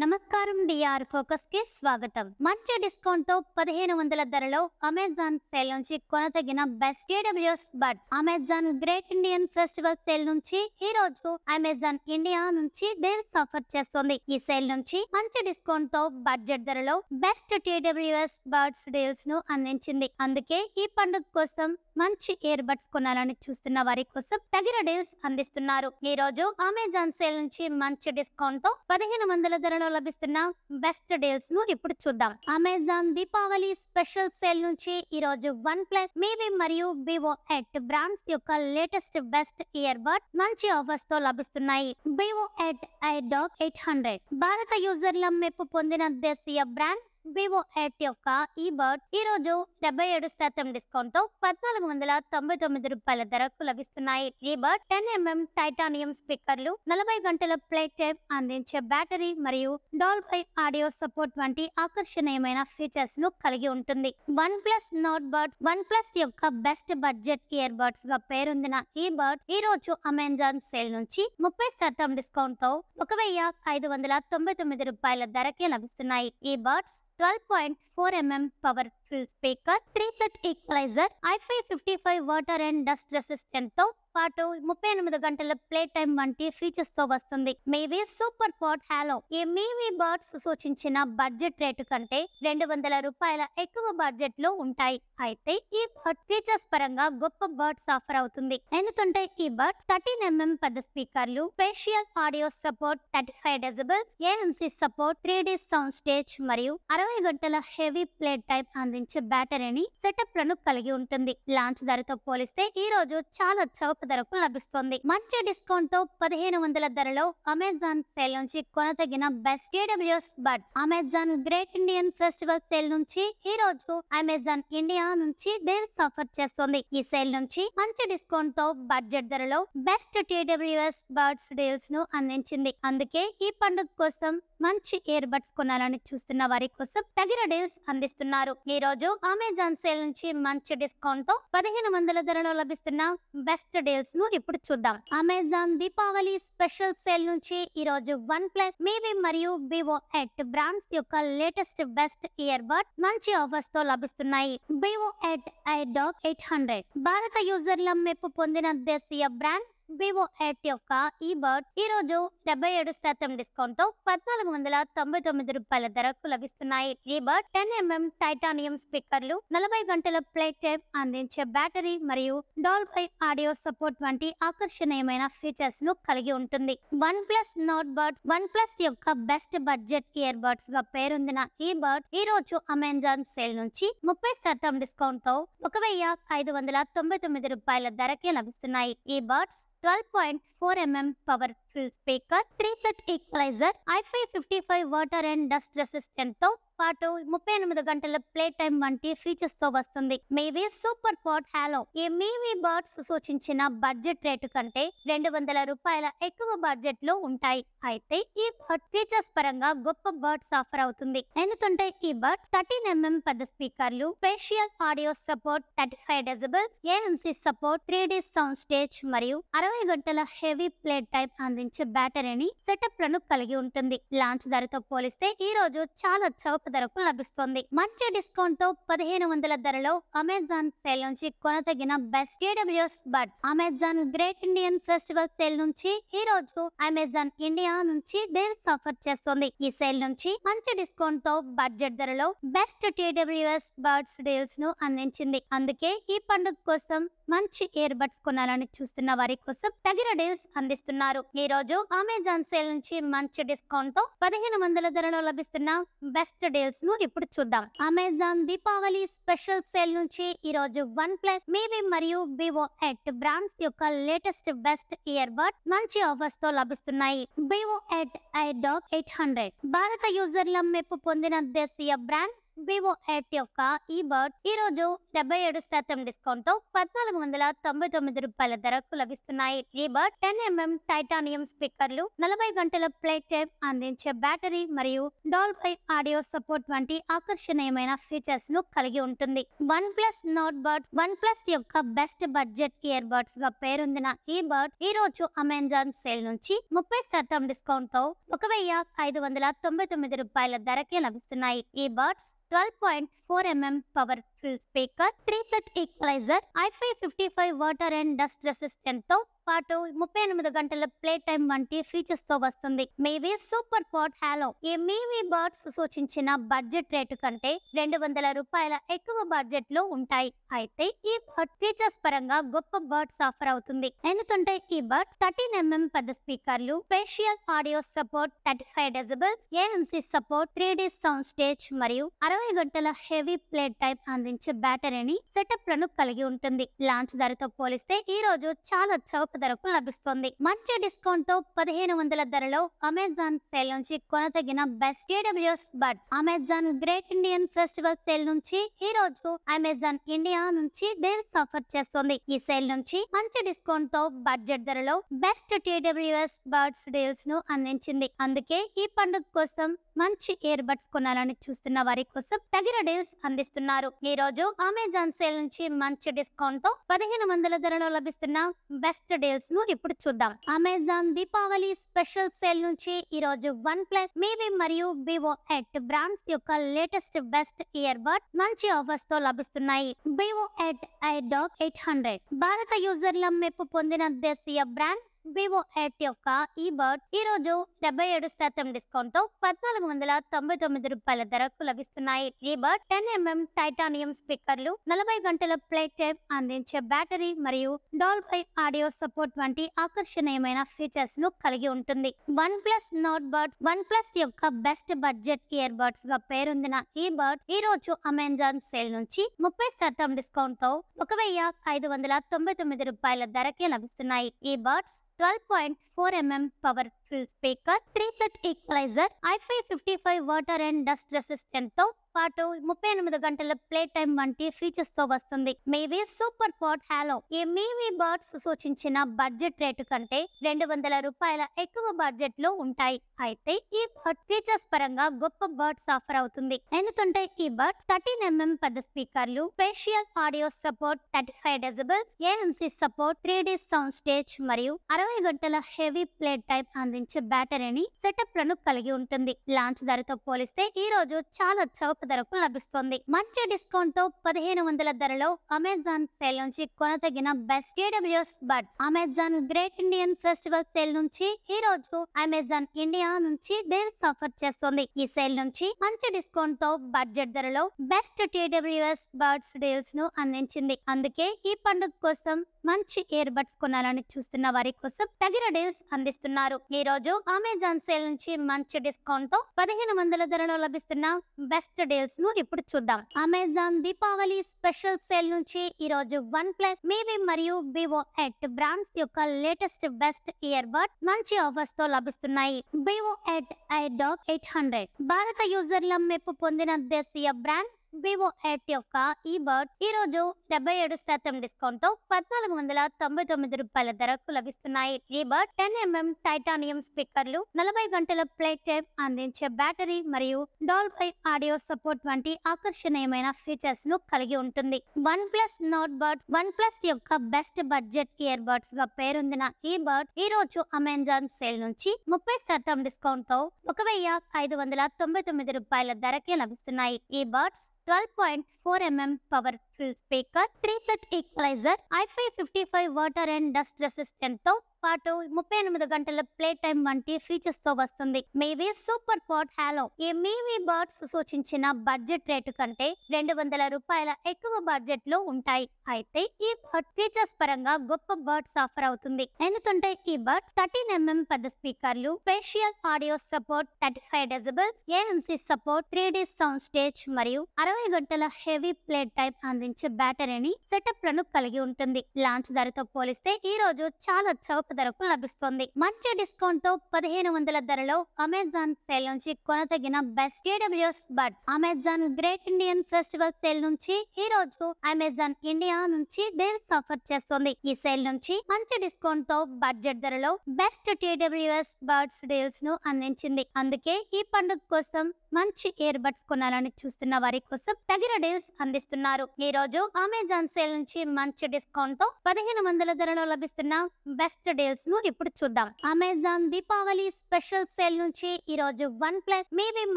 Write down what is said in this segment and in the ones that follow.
నమస్కారం DR focus కి స్వాగతం. మంచి డిస్కౌంట్ తో 1500 ధరలో అమెజాన్ సేల్ నుంచి కొనతగిన best AWS buds. Amazon great Indian festival sale నుంచి ఈ రోజు అమెజాన్ ఇండియా నుంచి డీల్స్ ఆఫర్ చేస్తుంది. ఈ సేల్ నుంచి మంచి డిస్కౌంట్ తో బడ్జెట్ ధరలో బెస్ట్ AWS బడ్స్ డీల్స్ ను అందించింది. అందుకే ఈ పండుగ కోసం మంచి ఇయర్ బడ్స్ కొనాలని చూస్తున్న వారి కోసం తగిన డీల్స్ అందిస్తున్నారు. ఈ రోజు అమెజాన్ సేల్ నుంచి మంచి డిస్కౌంట్ తో 1500 ధరలో లభిస్తున్న బెస్ట్ డీల్స్ ను ఇప్పుడు చూద్దాం. అమెజాన్ దీపావళి స్పెషల్ సేల్ నుంచి ఈ రోజు వన్ ప్లస్ మీవి మరియు వివో ఎట్ బ్రాండ్స్ యొక్క లేటెస్ట్ బెస్ట్ ఇయర్ బడ్స్ మంచి ఆఫర్స్ తో లభిస్తున్నాయి. వివో ఎట్ ఐడాక్ 800 భారత యూజర్ల మెప్పు పొందిన దేశీయ బ్రాండ్ వివో ఎట్ యొక్క ఈ బడ్ ఈ రోజు 77% డిస్కౌంట్ తో 1499 రూపాయల ధరకు లభిస్తున్నాయి. ఈ బడ్ 10mm టైటానియం స్పీకర్లు, 40 గంటల ప్లే టైం అందించే బ్యాటరీ మరియు డాల్బీ ఆడియో సపోర్ట్ వంటి ఆకర్షణీయమైన ఫీచర్స్ ను కలిగి ఉంటుంది. One plus note buds one plus యొక్క బెస్ట్ బడ్జెట్ ఇయర్ బడ్స్ గా పేరొందిన ఈ బడ్ ఈ రోజు అమెజాన్ సేల్ నుంచి 30% డిస్కౌంట్ తో 1599 రూపాయల ధరకే లభిస్తున్నాయి. ఈ buds 12.4mm powerful speaker, 3 set equaliser, IP55 water and dust resistant తో పాటు 38 గంటల ప్లే టైం వంటి ఫీచర్స్ తో వస్తుంది. మీవి సూపర్ పాట్ హాలో ఈ మీవి బర్డ్స్ సూచించిన బడ్జెట్ రేటు కంటే 200 రూపాయల ఎక్కువ బడ్జెట్ లో ఉంటాయి. అయితే ఈ బర్డ్ ఫీచర్స్ పరంగా గొప్ప బర్డ్స్ ఆఫర్ అవుతుంది. ఎందుకంటే ఈ బర్డ్ 13mm పెద్ద స్పీకర్లు, spatial audio support, 35 decibels, ANC support, 3D sound stage మరియు 60 గంటల హెవీ ప్లే టైం అందించే బ్యాటరీని సెటప్ లను కలిగి ఉంటుంది. లాంచ్ ధరతో పోలిస్తే ఈ రోజు చాలా చౌక ధరకు లభిస్తుంది. మంచి డిస్కౌంట్ తో 1500 ధరలో అమెజాన్ సేల్ నుంచి కొనతగిన best AWS buds. Amazon great Indian festival sale నుంచి ఈ రోజు అమెజాన్ ఇండియా నుంచి డీల్స్ ఆఫర్ చేస్తుంది. ఈ సేల్ నుంచి మంచి డిస్కౌంట్ తో బడ్జెట్ ధరలో బెస్ట్ AWS బడ్స్ డీల్స్ ను అందించింది. అందుకే ఈ పండుగ కోసం మంచి ఇయర్ బడ్స్ కొనాలని చూస్తున్న వారి కోసం తగిన డీల్స్ అందిస్తున్నారు. ఈ రోజు అమెజాన్ సేల్ నుంచి మంచి డిస్కౌంట్ తో 1500 ధరలో లభిస్తున్న బెస్ట్ డీల్స్ ను ఇప్పుడు చూద్దాం. అమెజాన్ దీపావళి స్పెషల్ సేల్ నుంచి ఈ రోజు వన్ ప్లస్ మీవి మరియు వివో ఎట్ బ్రాండ్స్ యొక్క లేటెస్ట్ బెస్ట్ ఇయర్ బడ్స్ మంచి ఆఫర్స్ తో లభిస్తున్నాయి. వివో ఎట్ ఐడాక్ 800 భారత యూజర్ల మెప్పు పొందిన దేశీయ బ్రాండ్ వివో ఎట్ యొక్క ఈ బడ్ ఈ రోజు 77% డిస్కౌంట్ తో 1499 రూపాయల ధరకు లభిస్తున్నాయి. ఈ బడ్ 10mm టైటానియం స్పీకర్లు, 40 గంటల ప్లే టైం అందించే బ్యాటరీ మరియు డాల్బీ ఆడియో సపోర్ట్ వంటి ఆకర్షణీయమైన ఫీచర్స్ ను కలిగి ఉంటుంది. One plus note buds one plus యొక్క బెస్ట్ బడ్జెట్ ఇయర్ బడ్స్ గా పేరొందిన ఈ బడ్ ఈ రోజు అమెజాన్ సేల్ నుంచి 30% డిస్కౌంట్ తో 1599 రూపాయల ధరకే లభిస్తున్నాయి. ఈ buds 12.4mm powerful speaker, 3 set equaliser, IP55 water and dust resistant తో పాటు 38 గంటల ప్లే టైం వంటి ఫీచర్స్ తో వస్తుంది. మీవి సూపర్ పాట్ హాలో ఈ మీవి బర్డ్స్ సూచించిన బడ్జెట్ రేటు కంటే 200 రూపాయల ఎక్కువ బడ్జెట్ లో ఉంటాయి. అయితే ఈ బర్డ్ ఫీచర్స్ పరంగా గొప్ప బర్డ్స్ ఆఫర్ అవుతుంది. ఎందుకంటే ఈ బర్డ్ 13mm పెద్ద స్పీకర్లు, spatial audio support, 35 decibels, ANC support, 3D sound stage మరియు 60 గంటల హెవీ ప్లే టైం అందించే బ్యాటరీని సెటప్ లను కలిగి ఉంటుంది. లాంచ్ ధరతో పోలిస్తే ఈ రోజు చాలా చౌక ధరకు లభిస్తుంది. మంచి డిస్కౌంట్ తో 1500 ధరలో అమెజాన్ సేల్ నుంచి కొనతగిన best AWS buds. Amazon great Indian festival sale నుంచి ఈ రోజు అమెజాన్ ఇండియా నుంచి డీల్స్ ఆఫర్ చేస్తుంది. ఈ సేల్ నుంచి మంచి డిస్కౌంట్ తో బడ్జెట్ ధరలో బెస్ట్ AWS బడ్స్ డీల్స్ ను అందించింది. అందుకే ఈ పండుగ కోసం మంచి ఇయర్ బడ్స్ కొనాలని చూస్తున్న వారి కోసం తగిన డీల్స్ అందిస్తున్నారు. ఈ రోజు అమెజాన్ సేల్ నుంచి మంచి డిస్కౌంట్ తో 1500 ధరలో లభిస్తున్న బెస్ట్ డీల్స్ ను ఇప్పుడు చూద్దాం. అమెజాన్ దీపావళి స్పెషల్ సేల్ నుంచి ఈ రోజు వన్ ప్లస్ మీవి మరియు వివో ఎట్ బ్రాండ్స్ యొక్క లేటెస్ట్ బెస్ట్ ఇయర్ బడ్స్ మంచి ఆఫర్స్ తో లభిస్తున్నాయి. వివో ఎట్ ఐడాక్ 800 భారత యూజర్ల మెప్పు పొందిన దేశీయ బ్రాండ్ వివో 8 యొక్క ఈ బర్డ్ ఈ రోజు 77% డిస్కౌంట్ తో 1499 రూపాయల ధరకు లభిస్తున్నాయి. ఈ బర్డ్ 10mm టైటానియం స్పీకర్లు, 40 గంటల ప్లే టైం అందించే బ్యాటరీ మరియు డాల్బీ ఆడియో సపోర్ట్ వంటి ఆకర్షణీయమైన ఫీచర్స్ ను కలిగి ఉంటుంది. One plus note birds one plus యొక్క బెస్ట్ బడ్జెట్ ఇయర్ బర్డ్స్ గా పేరొందిన ఈ బర్డ్ ఈ రోజు అమెజాన్ సేల్ నుంచి 30% డిస్కౌంట్ తో 1599 రూపాయల ధరకే లభిస్తున్నాయి. ఈ buds 12.4mm powerful speaker, 3 set equaliser, IP55 water and dust resistant తో పాటు 38 గంటల ప్లే టైం వంటి ఫీచర్స్ తో వస్తుంది. మీవి సూపర్ పాట్ హాలో ఈ మీవి బర్డ్స్ సూచించిన బడ్జెట్ రేటు కంటే 200 రూపాయల ఎక్కువ బడ్జెట్ లో ఉంటాయి. అయితే ఈ బర్డ్ ఫీచర్స్ పరంగా గొప్ప బర్డ్స్ ఆఫర్ అవుతుంది. ఎందుకంటే ఈ బర్డ్ 13mm పెద్ద స్పీకర్లు, spatial audio support, 35 decibels, ANC support, 3D sound stage మరియు 60 గంటల హెవీ ప్లే టైం అందించే బ్యాటరీని సెటప్ లను కలిగి ఉంటుంది. లాంచ్ ధరతో పోలిస్తే ఈ రోజు చాలా చౌక ధరకు లభిస్తుంది. మంచి డిస్కౌంట్ తో 1500 ధరలో అమెజాన్ సేల్ నుంచి కొనతగిన best TWS buds. Amazon great Indian festival sale నుంచి ఈ రోజు అమెజాన్ ఇండియా నుంచి డీల్స్ ఆఫర్ చేస్తుంది. ఈ సేల్ నుంచి మంచి డిస్కౌంట్ తో బడ్జెట్ ధరలో బెస్ట్ TWS బడ్స్ డీల్స్ ను అందించింది. అందుకే ఈ పండుగ కోసం మంచి ఇయర్ బడ్స్ కొనాలని చూస్తున్న వారి కోసం తగిన డీల్స్ అందిస్తున్నారు. ఈ రోజు అమెజాన్ సేల్ నుంచి మంచి డిస్కౌంట్ తో 1500 ధరలో లభిస్తున్న బెస్ట్ డీల్స్ ను ఇప్పుడు చూద్దాం. అమెజాన్ దీపావళి స్పెషల్ సేల్ నుంచి ఈ రోజు వన్ ప్లస్, మీవి మరియు వివో 8 బ్రాండ్స్ యొక్క లేటెస్ట్ బెస్ట్ ఇయర్ బడ్స్ మంచి ఆఫర్స్ తో లభిస్తున్నాయి. వివో 8 ఐడాక్ 800 భారత యూజర్ల మెప్పు పొందిన దేశీయ బ్రాండ్ వివో 8 యొక్క ఈ బర్డ్ ఈ రోజు 77% డిస్కౌంట్ తో 1499 రూపాయల ధరకు లభిస్తున్నాయి. ఈ బర్డ్ 10mm టైటానియం స్పీకర్లు, 40 గంటల ప్లే టైం అందించే బ్యాటరీ మరియు డాల్బీ ఆడియో సపోర్ట్ వంటి ఆకర్షణీయమైన ఫీచర్స్ ను కలిగి ఉంటుంది. One plus note birds one plus యొక్క బెస్ట్ బడ్జెట్ ఇయర్ బర్డ్స్ గా పేరొందిన ఈ బర్డ్ ఈ రోజు అమెజాన్ సేల్ నుంచి 30% డిస్కౌంట్ తో 1599 రూపాయల ధరకే లభిస్తున్నాయి. ఈ buds 12.4mm powerful speaker, 3 set equaliser, IP55 water and dust resistant తో పాటు 38 గంటల ప్లే టైం వంటి ఫీచర్స్ తో వస్తుంది. మీవి సూపర్ పాట్ హాలో ఈ మీవి బర్డ్స్ సూచించిన బడ్జెట్ రేటు కంటే 200 రూపాయల ఎక్కువ బడ్జెట్ లో ఉంటాయి. అయితే ఈ బర్డ్ ఫీచర్స్ పరంగా గొప్ప బర్డ్స్ ఆఫర్ అవుతుంది. ఎందుకంటే ఈ బర్డ్ 13mm పెద్ద స్పీకర్లు, spatial audio support, 35 decibels, ANC support, 3D sound stage మరియు 60 గంటల హెవీ ప్లే టైం అందించే బ్యాటరీని సెటప్ లను కలిగి ఉంటుంది. లాంచ్ ధరతో పోలిస్తే ఈ రోజు చాలా చౌక ధరకు లభిస్తుంది. మంచి డిస్కౌంట్ తో 1500 ధరలో అమెజాన్ సేల్ నుంచి కొనతగిన best TWS buds. Amazon great Indian festival sale నుంచి ఈ రోజు అమెజాన్ ఇండియా నుంచి డీల్స్ ఆఫర్ చేస్తుంది. ఈ సేల్ నుంచి మంచి డిస్కౌంట్ తో బడ్జెట్ ధరలో బెస్ట్ TWS బడ్స్ డీల్స్ ను అందించింది. అందుకే ఈ పండుగ కోసం మంచి ఇయర్ బడ్స్ కొనాలని చూస్తున్న వారి కోసం తగిన డీల్స్ అందిస్తున్నారు. ఈ రోజు అమెజాన్ సేల్ నుంచి మంచి డిస్కౌంట్ తో 1500 ధరలో లభిస్తున్న బెస్ట్ డీల్స్ ను ఇప్పుడు చూద్దాం. అమెజాన్ దీపావళి స్పెషల్ సేల్ నుంచి ఈ రోజు వన్ ప్లస్, మీవి మరియు వివో 8 బ్రాండ్స్ యొక్క లేటెస్ట్ బెస్ట్ ఇయర్ బడ్స్ మంచి ఆఫర్స్ తో లభిస్తున్నాయి. వివో 8 ఐడాక్ 800 భారత యూజర్ల మెప్పు పొందిన దేశీయ బ్రాండ్ వివో 8 యొక్క ఈ బర్డ్ ఈ రోజు 77% డిస్కౌంట్ తో 1499 రూపాయల ధరకు లభిస్తున్నాయి. ఈ బర్డ్ 10mm టైటానియం స్పీకర్లు, 40 గంటల ప్లే టైం అందించే బ్యాటరీ మరియు డాల్బీ ఆడియో సపోర్ట్ వంటి ఆకర్షణీయమైన ఫీచర్స్ ను కలిగి ఉంటుంది. One plus note birds one plus యొక్క బెస్ట్ బడ్జెట్ ఇయర్ బర్డ్స్ గా పేరొందిన ఈ బర్డ్ ఈ రోజు అమెజాన్ సేల్ నుంచి 30% డిస్కౌంట్ తో 1599 రూపాయల ధరకే లభిస్తున్నాయి. ఈ buds 12.4mm powerful speaker, 3 set equaliser, IP55 water and dust resistant తో పాటు 38 గంటల ప్లే టైం వంటి ఫీచర్స్ తో వస్తుంది. మీవి సూపర్ పాట్ హాలో ఈ మీవి బర్డ్స్ సూచించిన బడ్జెట్ రేటు కంటే 200 రూపాయల ఎక్కువ బడ్జెట్ లో ఉంటాయి. అయితే ఈ బర్డ్ ఫీచర్స్ పరంగా గొప్ప బర్డ్స్ ఆఫర్ అవుతుంది. ఎందుకంటే ఈ బర్డ్ 13mm పెద్ద స్పీకర్లు, spatial audio support, 35 decibels, ANC support, 3D sound stage మరియు 60 గంటల హెవీ ప్లే టైం అందించే బ్యాటరీని సెటప్ లను కలిగి ఉంటుంది. లాంచ్ ధరతో పోలిస్తే ఈ రోజు చాలా చౌక చౌక ధరకు లభిస్తుంది. మంచి డిస్కౌంట్ తో 1500 ధరలో అమెజాన్ సేల్ నుంచి కొనతగిన best AWS buds. Amazon great Indian festival sale నుంచి ఈ రోజు అమెజాన్ ఇండియా నుంచి డీల్స్ ఆఫర్ చేస్తుంది. ఈ సేల్ నుంచి మంచి డిస్కౌంట్ తో బడ్జెట్ ధరలో బెస్ట్ AWS బడ్స్ డీల్స్ ను అందించింది. అందుకే ఈ పండుగ కోసం మంచి ఇయర్ బడ్స్ కొనాలని చూస్తున్న వారి కోసం తగిన డీల్స్ అందిస్తున్నారు. ఈ రోజు అమెజాన్ సేల్ నుంచి మంచి డిస్కౌంట్ తో 1500 ధరలో లభిస్తున్న బెస్ట్ డీల్స్ ను ఇప్పుడు చూద్దాం. అమెజాన్ దీపావళి స్పెషల్ సేల్ నుంచి ఈ రోజు OnePlus, మీవి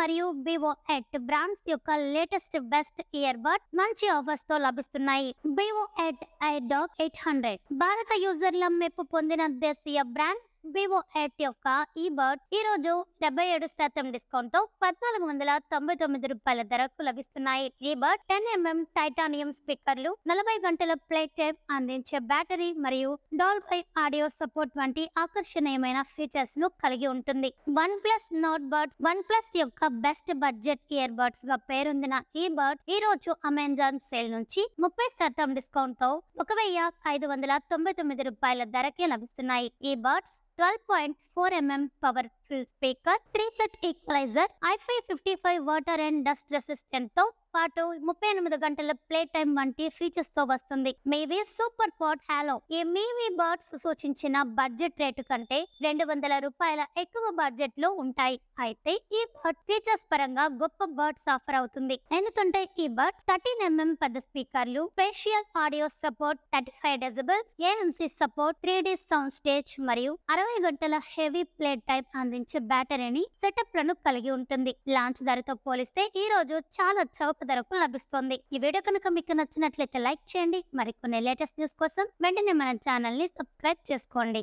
మరియు Vivo ఎట్ బ్రాండ్స్ యొక్క లేటెస్ట్ బెస్ట్ ఇయర్ బడ్ మంచి ఆఫర్స్ తో లభిస్తున్నాయి. Vivo ఎట్ iDock 800 భారత యూజర్ల మెప్పు పొందిన దేశీయ బ్రాండ్ Vivo ఎట్ యొక్క ఈ బడ్ ఈ రోజు 77% డిస్కౌంట్ తో 1499 రూపాయల ధరకు లభిస్తున్నాయి. ఈ బడ్ 10mm టైటానియం స్పీకర్లు, 40 గంటల ప్లే టైం అందించే బ్యాటరీ మరియు డాల్బీ ఆడియో సపోర్ట్ వంటి ఆకర్షణీయమైన ఫీచర్స్ ను కలిగి ఉంటుంది. OnePlus నోట్ బడ్స్ OnePlus యొక్క బెస్ట్ బడ్జెట్ ఇయర్ బడ్స్ గా పేరొందిన ఈ బడ్ ఈ రోజు అమెజాన్ సేల్ నుంచి 30% డిస్కౌంట్ తో 1599 రూపాయల ధరకే లభిస్తున్నాయి. ఈ buds 12.4mm powerful speaker, 3 set equaliser, IP55 water and dust resistant తో పాటు 38 గంటల ప్లే టైం వంటి ఫీచర్స్ తో వస్తుంది. మీవి సూపర్ పాట్ హాలో. ఈ మీవి బర్డ్స్ సూచించిన బడ్జెట్ రేటు కంటే 200 రూపాయల ఎక్కువ బడ్జెట్ లో ఉంటాయి. అయితే ఈ బర్డ్ ఫీచర్స్ పరంగా గొప్ప బర్డ్స్ ఆఫర్ అవుతుంది. ఎందుకంటే ఈ బర్డ్ 13mm పెద్ద స్పీకర్లు, spatial audio support, 35 decibels, ANC support, 3D sound stage మరియు 60 గంటల హెవీ ప్లే టైం అందించే బ్యాటరీని సెటప్ లను కలిగి ఉంటుంది. లాంచ్ ధరతో పోలిస్తే ఈ రోజు చాలా చౌక ధరకు లభిస్తుంది. ఈ వీడియో కనుక మీకు నచ్చినట్లయితే లైక్ చేయండి. మరికొన్ని లేటెస్ట్ న్యూస్ కోసం వెంటనే మన ఛానల్ ని సబ్స్క్రైబ్ చేసుకోండి.